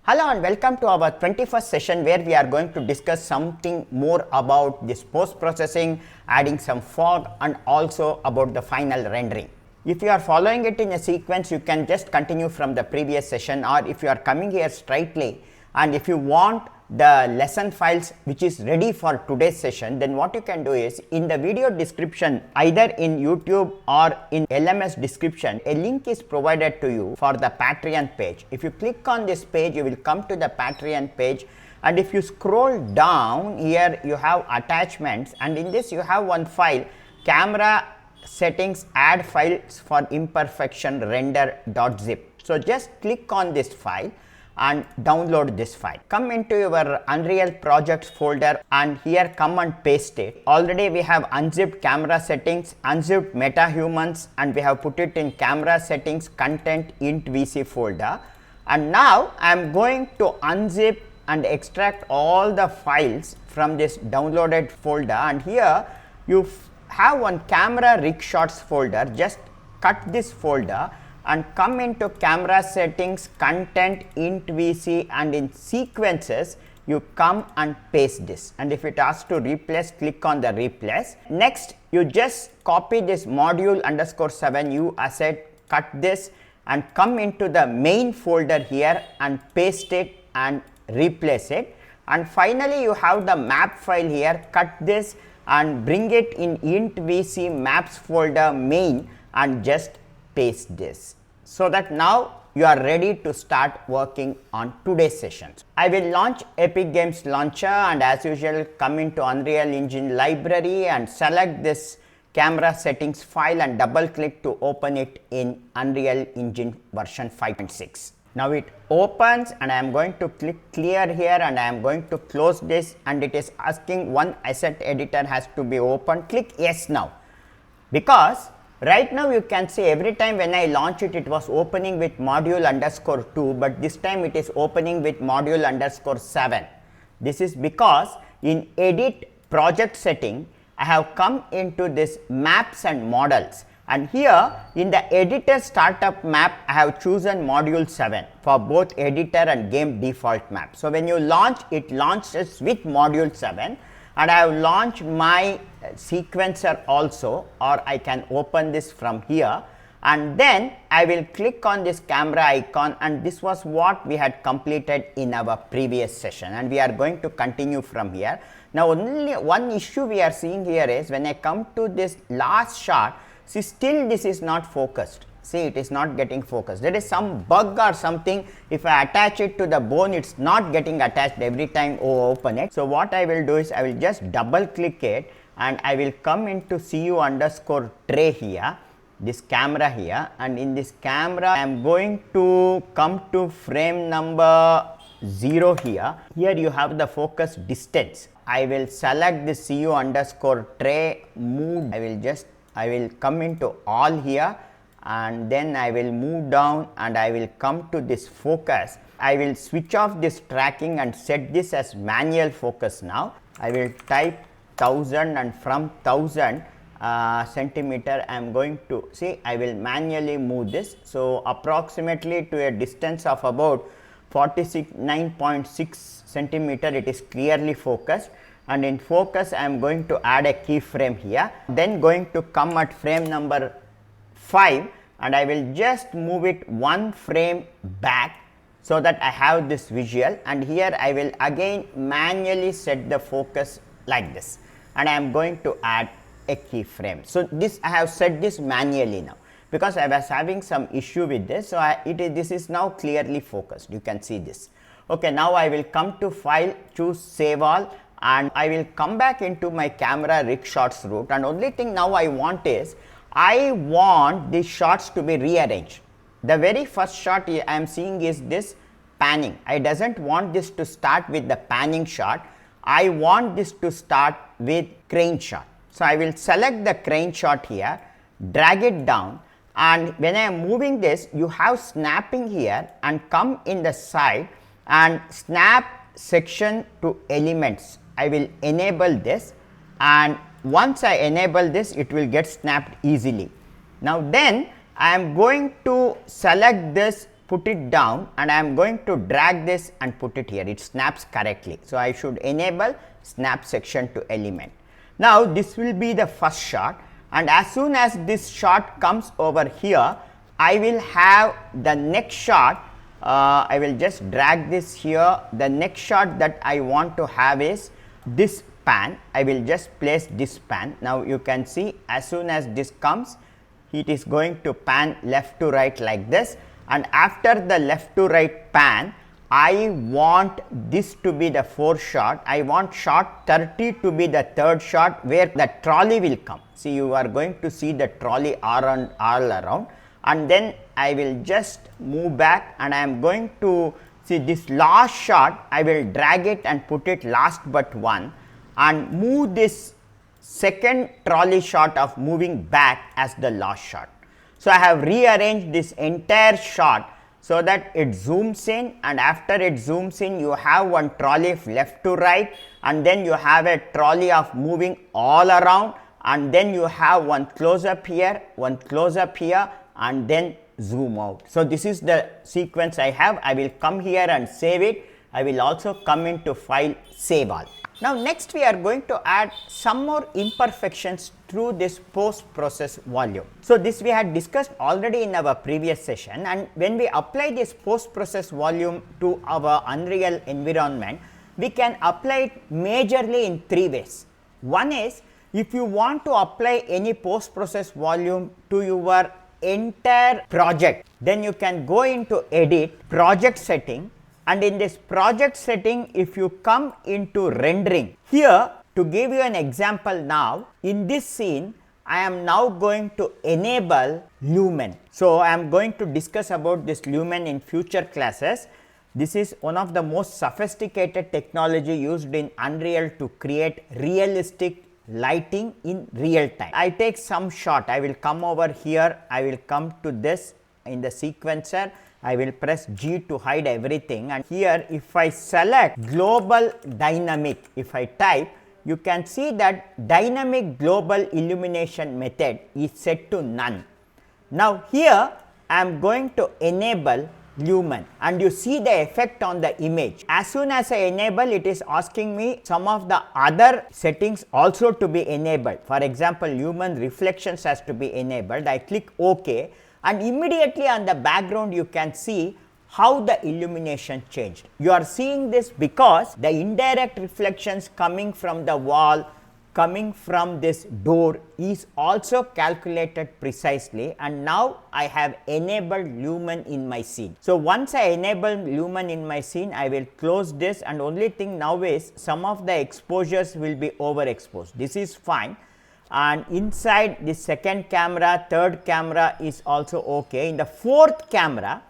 Hello and welcome to our 21st session where we are going to discuss something more about this post-processing, adding some fog and also about the final rendering. If you are following it in a sequence, you can just continue from the previous session, or if you are coming here straightly and if you want the lesson files which is ready for today's session, then what you can do is in the video description, either in YouTube or in LMS description, a link is provided to you for the Patreon page. If you click on this page, you will come to the Patreon page, and if you scroll down here, you have attachments, and in this you have one file, camera settings add files for imperfection render.zip. So just click on this file and download this file. Come into your Unreal projects folder and here come and paste it. Already we have unzipped camera settings, unzipped metahumans, and we have put it in camera settings content int vc folder. And now I am going to unzip and extract all the files from this downloaded folder, and here you have one camera rig shots folder. Just cut this folder and come into camera settings content int vc, and in sequences you come and paste this, and if it asks to replace, click on the replace. Next you just copy this module _7 uasset, cut this and come into the main folder here and paste it and replace it. And finally you have the map file here, cut this and bring it in int vc maps folder main and just paste this, so that now you are ready to start working on today's sessions. I will launch Epic Games Launcher, and as usual come into Unreal Engine library and select this camera settings file and double click to open it in Unreal Engine version 5.6. Now it opens and I am going to click clear here and I am going to close this, and it is asking one asset editor has to be open. Click yes now, because right now you can see every time when I launch it, it was opening with module _2, but this time it is opening with module _7. This is because in edit project setting, I have come into this maps and models, and here in the editor startup map, I have chosen module 7 for both editor and game default map. So when you launch, it launches with module 7. And I have launched my sequencer also, or I can open this from here, and then I will click on this camera icon, and this was what we had completed in our previous session, and we are going to continue from here. Now only one issue we are seeing here is when I come to this last shot, see, still this is not focused. See, it is not getting focused. There is some bug or something. If I attach it to the bone, it's not getting attached every time I open it. So what I will do is I will just double click it and I will come into cu_tray here, this camera here, and in this camera I am going to come to frame number 0 here. Here you have the focus distance. I will select this cu_tray move. I will come into all here, and then I will move down and I will come to this focus. I will switch off this tracking and set this as manual focus now. I will type 1000, and from 1000 centimeter I am going to see, I will manually move this. So approximately to a distance of about 49.6 centimeter, it is clearly focused, and in focus I am going to add a keyframe here, then going to come at frame number 5 and I will just move it one frame back so that I have this visual, and here I will again manually set the focus like this, and I am going to add a keyframe. So this I have set this manually now because I was having some issue with this. So this is now clearly focused, you can see this. Okay, now I will come to file, choose save all, and I will come back into my camera rig shots route, and only thing now I want is I want these shots to be rearranged. The very first shot I am seeing is this panning. I doesn't want this to start with the panning shot. I want this to start with crane shot. So I will select the crane shot here, drag it down, and when I am moving this, you have snapping here, and come in the side and snap section to elements. I will enable this, and once I enable this, it will get snapped easily. Now then I am going to select this put it down and I am going to drag this and put it here. It snaps correctly. So, I should enable snap section to element. Now, this will be the first shot, and as soon as this shot comes over here, I will have the next shot. I will just drag this here. The next shot that I want to have is this pan. I will just place this pan. Now, you can see as soon as this comes, it is going to pan left to right like this, and after the left to right pan, I want this to be the fourth shot. I want shot 30 to be the third shot where the trolley will come. See, you are going to see the trolley all around, and then I will just move back and I am going to see this last shot. I will drag it and put it last but one and move this second trolley shot of moving back as the last shot. So, I have rearranged this entire shot so that it zooms in, and after it zooms in, you have one trolley left to right, and then you have a trolley of moving all around, and then you have one close up here, one close up here, and then zoom out. So, this is the sequence I have. I will come here and save it. I will also come into file, save all. Now, next we are going to add some more imperfections through this post process volume. So, this we had discussed already in our previous session, and when we apply this post process volume to our Unreal environment, we can apply it majorly in three ways. One is, if you want to apply any post process volume to your entire project, then you can go into edit, project setting, and in this project setting, if you come into rendering, here to give you an example now, in this scene, I am now going to enable Lumen. So, I am going to discuss about this Lumen in future classes. This is one of the most sophisticated technology used in Unreal to create realistic lighting in real time. I take some shot, I will come over here, I will come to this in the sequencer. I will press G to hide everything, and here if I select global dynamic, if I type, you can see that dynamic global illumination method is set to none. Now, here I am going to enable Lumen, and you see the effect on the image. As soon as I enable, it is asking me some of the other settings also to be enabled. For example, Lumen reflections has to be enabled. I click OK, and immediately on the background you can see how the illumination changed. You are seeing this because the indirect reflections coming from the wall, coming from this door is also calculated precisely, and now I have enabled Lumen in my scene. So, once I enable Lumen in my scene, I will close this, and only thing now is some of the exposures will be overexposed. This is fine. And inside the second camera, third camera is also okay. In the fourth camera,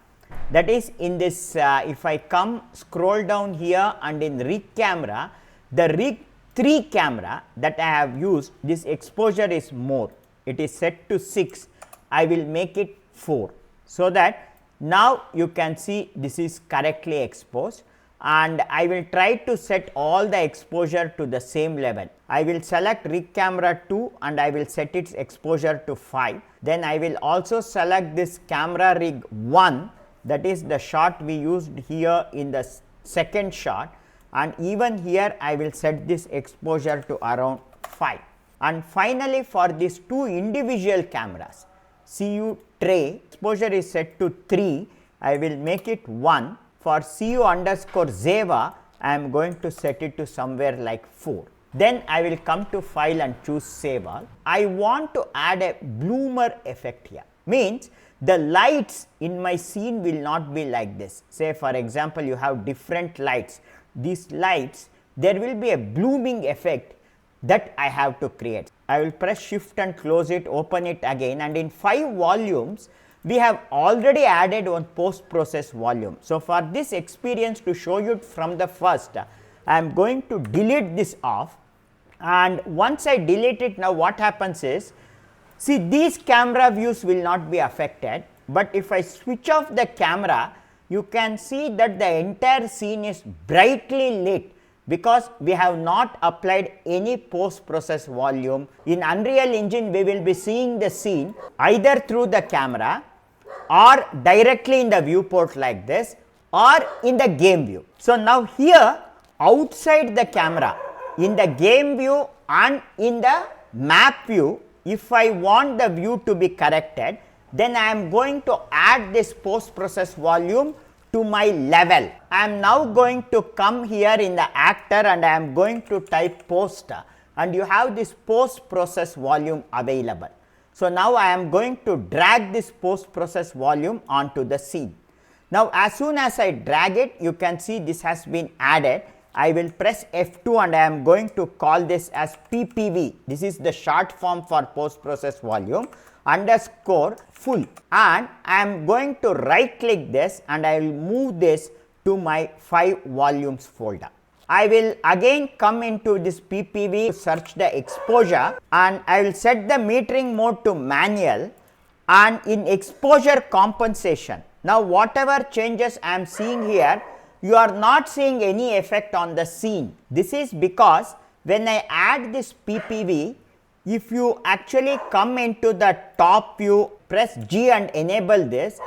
that is in this, if I come scroll down here and in rig camera, the rig 3 camera that I have used, this exposure is more. It is set to 6. I will make it 4. So that now you can see this is correctly exposed, and I will try to set all the exposure to the same level. I will select rig camera 2 and I will set its exposure to 5. Then I will also select this camera rig 1, that is the shot we used here in the second shot, and even here I will set this exposure to around 5. And finally, for these two individual cameras, CU tray exposure is set to 3, I will make it 1. For CU underscore Zeva, I am going to set it to somewhere like 4. Then I will come to file and choose save all. I want to add a bloomer effect here. Means the lights in my scene will not be like this. Say for example, you have different lights. These lights, there will be a blooming effect that I have to create. I will press shift and close it, open it again, and in 5 volumes, we have already added one post process volume. So, for this experience to show you from the first, I am going to delete this off, and once I delete it, now what happens is, see, these camera views will not be affected, but if I switch off the camera, you can see that the entire scene is brightly lit because we have not applied any post process volume. In Unreal Engine, we will be seeing the scene either through the camera or directly in the viewport like this, or in the game view. So now here outside the camera, in the game view and in the map view, if I want the view to be corrected, then I am going to add this post process volume to my level. I am now going to come here in the actor and I am going to type post, and you have this post process volume available. So now I am going to drag this post process volume onto the scene. Now as soon as I drag it, you can see this has been added. I will press F2 and I am going to call this as PPV. This is the short form for post process volume underscore full, and I am going to right click this and I will move this to my 5 volumes folder. I will again come into this PPV, search the exposure, and I will set the metering mode to manual, and in exposure compensation. Now whatever changes I am seeing here, you are not seeing any effect on the scene. This is because when I add this PPV, if you actually come into the top view, press G and enable this,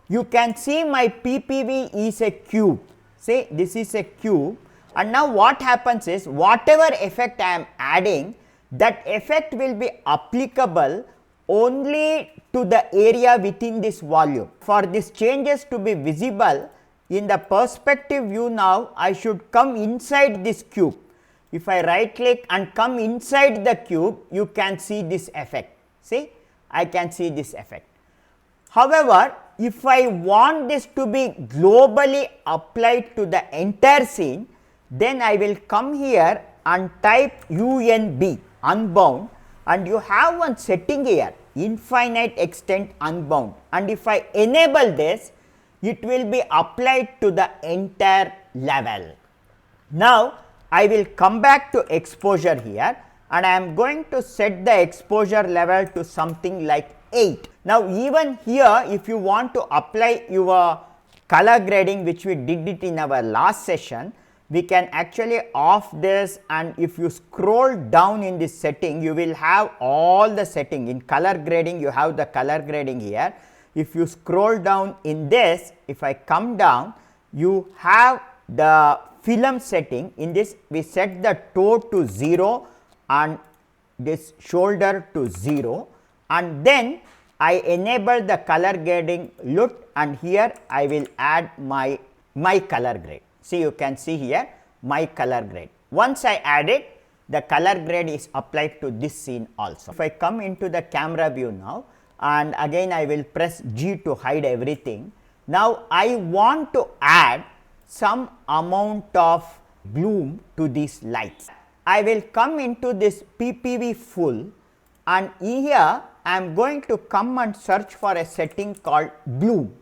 you can see my PPV is a cube. See, this is a cube, and now what happens is whatever effect I am adding, that effect will be applicable only to the area within this volume. For these changes to be visible in the perspective view, now I should come inside this cube. If I right click and come inside the cube, you can see this effect. See, I can see this effect. However, if I want this to be globally applied to the entire scene, then I will come here and type UNB, unbound, and you have one setting here, infinite extent unbound, and if I enable this, it will be applied to the entire level. Now I will come back to exposure here and I am going to set the exposure level to something like 8. Now even here, if you want to apply your color grading, which we did it in our last session, we can actually off this, and if you scroll down in this setting, you will have all the setting. In color grading, you have the color grading here. If you scroll down in this, if I come down, you have the film setting. In this we set the toe to 0 and this shoulder to 0, and then I enable the color grading LUT, and here I will add my color grade. See, you can see here my color grade. Once I add it, the color grade is applied to this scene also. If I come into the camera view now, and again I will press G to hide everything. Now I want to add some amount of bloom to these lights. I will come into this PPV full, and here I am going to come and search for a setting called bloom,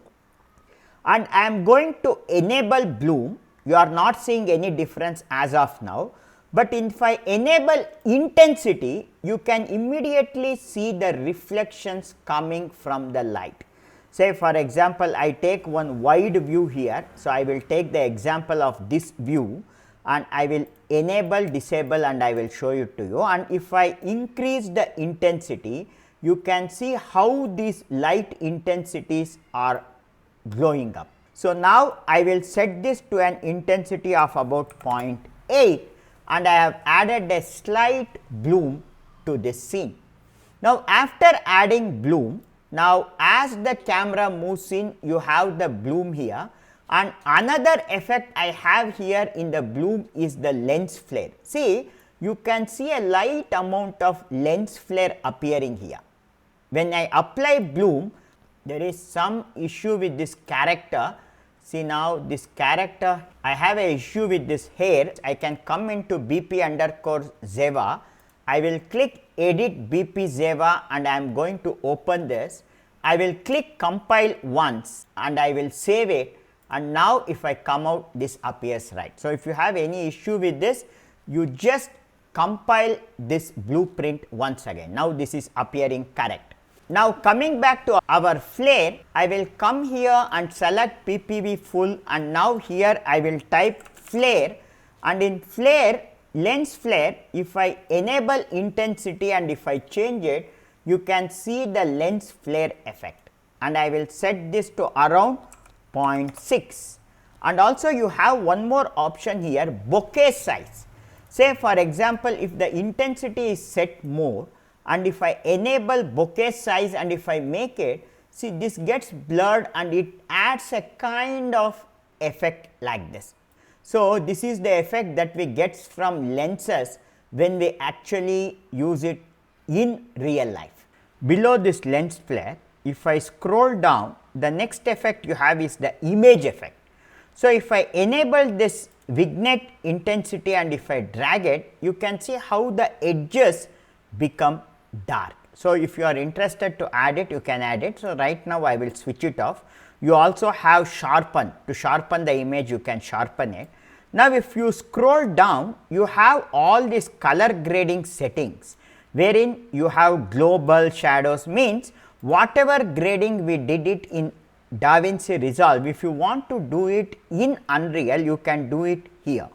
and I am going to enable bloom. You are not seeing any difference as of now, but if I enable intensity, you can immediately see the reflections coming from the light. Say for example, I take one wide view here. So I will take the example of this view and I will enable, disable, and I will show it to you. And if I increase the intensity, you can see how these light intensities are glowing up. So now I will set this to an intensity of about 0.8, and I have added a slight bloom to this scene. Now after adding bloom, now as the camera moves in, you have the bloom here, and another effect I have here in the bloom is the lens flare. See, you can see a light amount of lens flare appearing here. When I apply bloom, there is some issue with this character. See, now this character, I have an issue with this hair. I can come into BP underscore Zeva. I will click edit BP Zeva and I am going to open this. I will click compile once and I will save it, and now if I come out, this appears right. So if you have any issue with this, you just compile this blueprint once again. Now this is appearing correct. Now coming back to our flare, I will come here and select PPV full, and now here I will type flare, and in flare, lens flare, if I enable intensity and if I change it, you can see the lens flare effect. and I will set this to around 0.6. And also you have one more option here, bokeh size. Say for example, if the intensity is set more and if I enable bokeh size and if I make it, see this gets blurred and it adds a kind of effect like this. So, this is the effect that we get from lenses when we actually use it in real life. Below this lens flare, if I scroll down, the next effect you have is the image effect. So, if I enable this vignette intensity and if I drag it, you can see how the edges become dark. So, if you are interested to add it, you can add it. So, right now I will switch it off. You also have sharpen. To sharpen the image, you can sharpen it. Now, if you scroll down, you have all these color grading settings, wherein you have global shadows, means whatever grading we did it in DaVinci Resolve, if you want to do it in Unreal, you can do it here.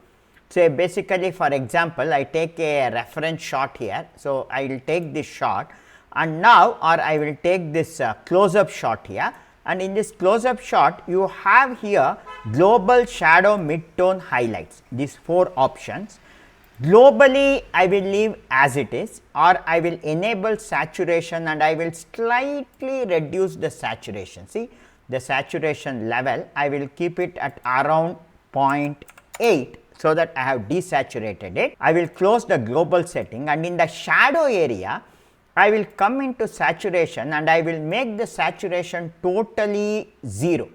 So, basically for example, I take a reference shot here. So, I will take this shot and now or I will take this close-up shot here, and in this close-up shot you have here global, shadow, mid-tone, highlights, these 4 options. Globally I will leave as it is, or I will enable saturation and I will slightly reduce the saturation. See the saturation level, I will keep it at around 0.8 so that I have desaturated it. I will close the global setting, and in the shadow area I will come into saturation and I will make the saturation totally 0.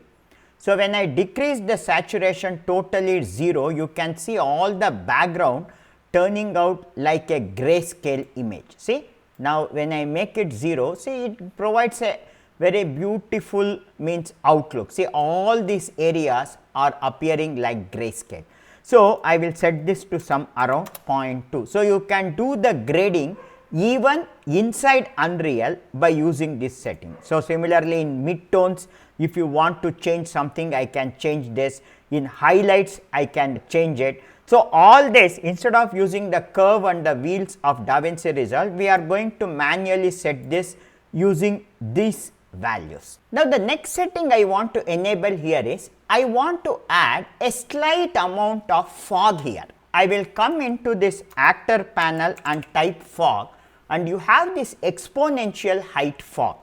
So, when I decrease the saturation totally 0, you can see all the background turning out like a grayscale image. See, now when I make it 0, see it provides a very beautiful means outlook. See, all these areas are appearing like grayscale. So, I will set this to some around 0.2. So, you can do the grading even inside Unreal by using this setting. So, similarly in midtones, if you want to change something, I can change this. In highlights, I can change it. So, all this, instead of using the curve and the wheels of DaVinci Resolve, we are going to manually set this using these values. Now, the next setting I want to enable here is, I want to add a slight amount of fog here. I will come into this actor panel and type fog, and you have this exponential height fog.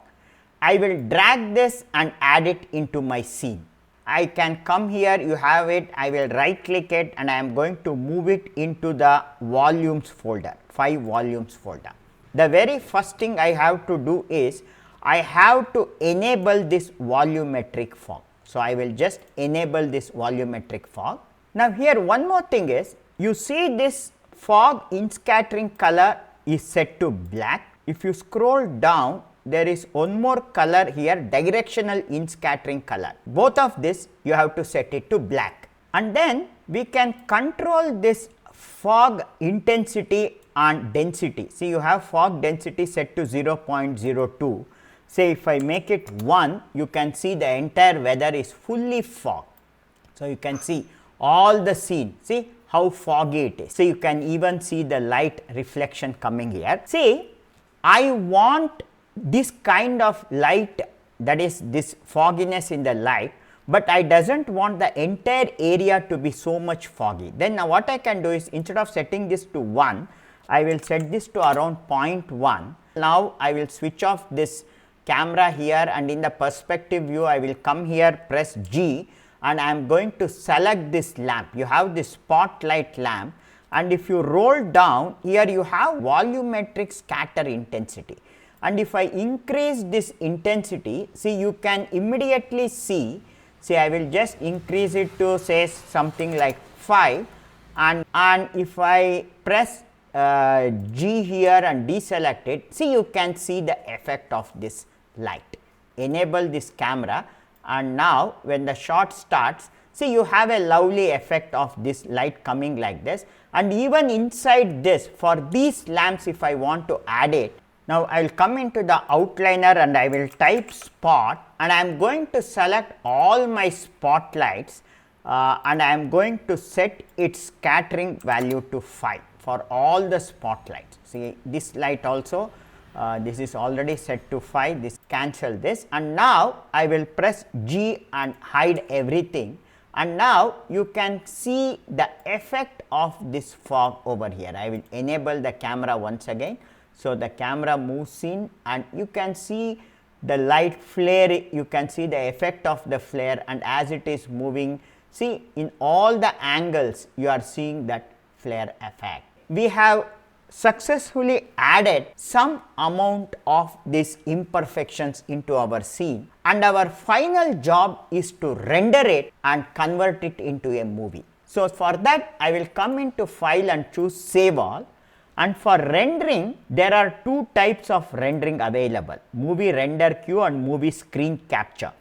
I will drag this and add it into my scene. I can come here, you have it, I will right click it and I am going to move it into the volumes folder, 5 volumes folder. The very first thing I have to do is, I have to enable this volumetric fog. So, I will just enable this volumetric fog. Now, here one more thing is, you see this fog in scattering color is set to black. If you scroll down, there is one more color here, directional in scattering color. Both of this you have to set it to black, and then we can control this fog intensity and density. See, you have fog density set to 0.02. Say if I make it 1, you can see the entire weather is fully fog. So, you can see all the scene, see how foggy it is. So, you can even see the light reflection coming here. See, I want this kind of light, that is this fogginess in the light, but I doesn't want the entire area to be so much foggy. Then now what I can do is, instead of setting this to 1, I will set this to around 0.1. Now, I will switch off this camera here, and in the perspective view I will come here, press G, and I am going to select this lamp. You have this spotlight lamp, and if you roll down here, you have volumetric scatter intensity. And if I increase this intensity, see, you can immediately see, I will just increase it to say something like 5, and if I press G here and deselect it, see, you can see the effect of this light. Enable this camera, and now when the shot starts, see, you have a lovely effect of this light coming like this. And even inside this, for these lamps, if I want to add it, now I will come into the outliner and I will type spot, and I am going to select all my spotlights, and I am going to set its scattering value to 5 for all the spotlights. See, this light also This is already set to 5, this cancel this, and now I will press G and hide everything, and now you can see the effect of this fog over here. I will enable the camera once again. So, the camera moves in and you can see the light flare, you can see the effect of the flare, and as it is moving, see in all the angles you are seeing that flare effect. We have successfully added some amount of these imperfections into our scene, and our final job is to render it and convert it into a movie. So, for that I will come into file and choose save all, and for rendering there are two types of rendering available, movie render queue and movie screen capture.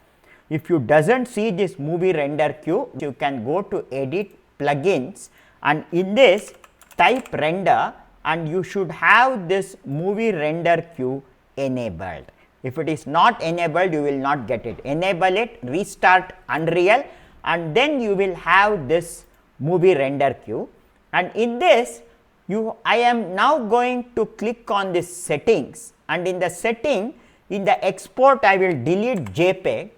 If you doesn't see this movie render queue, you can go to edit plugins and in this type render, and you should have this movie render queue enabled. If it is not enabled, you will not get it. Enable it, restart Unreal, and then you will have this movie render queue. And in this, I am now going to click on this settings, and in the setting, in the export, I will delete JPEG,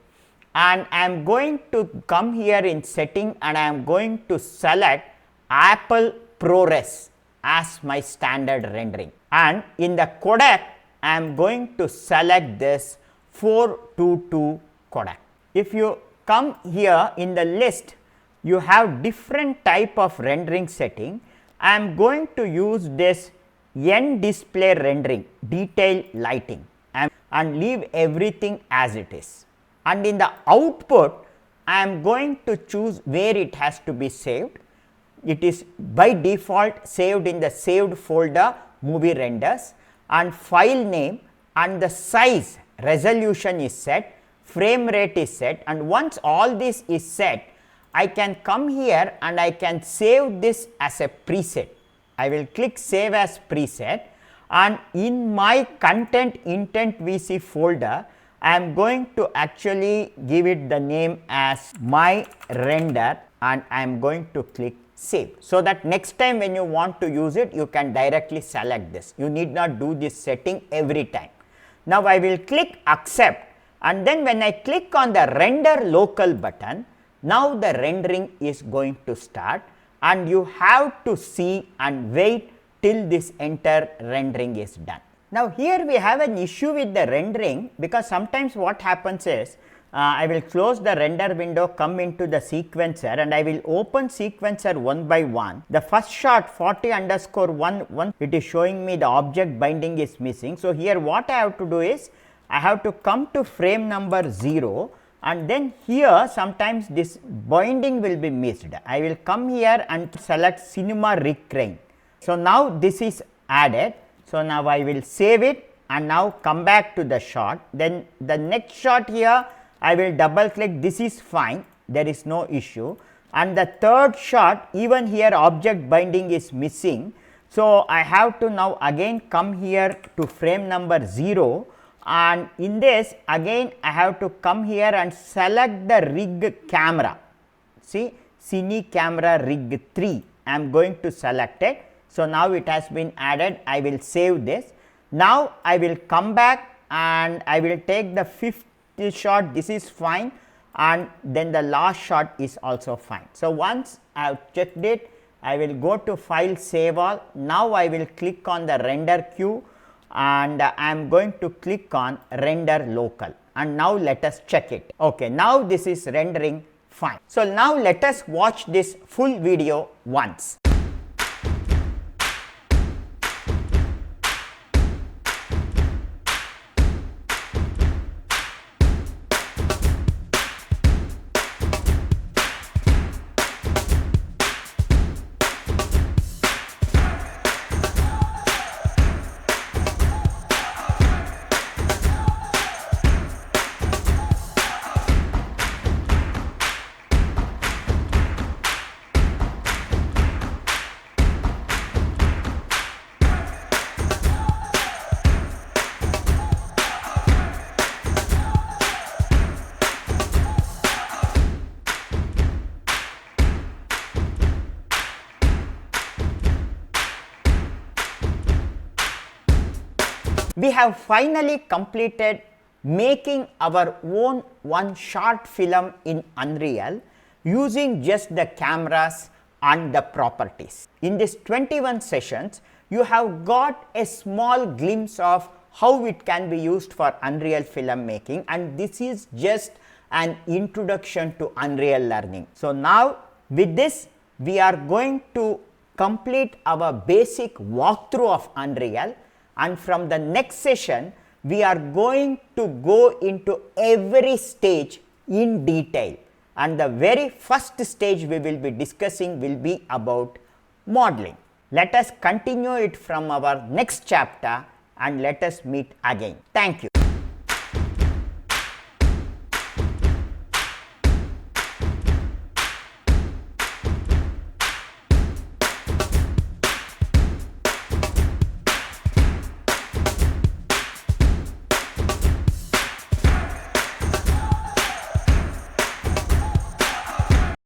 and I am going to come here in setting, and I am going to select Apple ProRes as my standard rendering, and in the codec I am going to select this 422 codec. If you come here in the list, you have different type of rendering setting. I am going to use this N display rendering, detail lighting, and leave everything as it is. And in the output, I am going to choose where it has to be saved. It is by default saved in the saved folder movie renders, and file name and the size resolution is set, frame rate is set, and once all this is set, I can come here and I can save this as a preset. I will click save as preset, and in my content intent VC folder, I am going to actually give it the name as my render, and I am going to click save, so that next time when you want to use it, you can directly select this. You need not do this setting every time. Now I will click accept, and then when I click on the render local button, now the rendering is going to start, and you have to see and wait till this entire rendering is done. Now here we have an issue with the rendering, because sometimes what happens is, I will close the render window, come into the sequencer, and I will open sequencer one by one. The first shot 40_1, it is showing me the object binding is missing. So here what I have to do is, I have to come to frame number 0, and then here sometimes this binding will be missed. I will come here and select cinema recrain. So now this is added. So now I will save it and now come back to the shot. Then the next shot here, I will double click, this is fine, there is no issue. And the third shot, even here object binding is missing. So I have to now again come here to frame number 0, and in this again I have to come here and select the rig camera. See, Cine camera rig 3, I am going to select it. So now it has been added. I will save this. Now I will come back and I will take the fifth shot, this is fine, and then the last shot is also fine. So once I have checked it, I will go to file, save all. Now I will click on the render queue, and I am going to click on render local, and now let us check it. Okay, now this is rendering fine. So now let us watch this full video once. We have finally completed making our own one short film in Unreal using just the cameras and the properties. In this 21 sessions, you have got a small glimpse of how it can be used for Unreal filmmaking, and this is just an introduction to Unreal learning. So now with this, we are going to complete our basic walkthrough of Unreal, and from the next session we are going to go into every stage in detail, and the very first stage we will be discussing will be about modeling. Let us continue it from our next chapter and let us meet again. Thank you.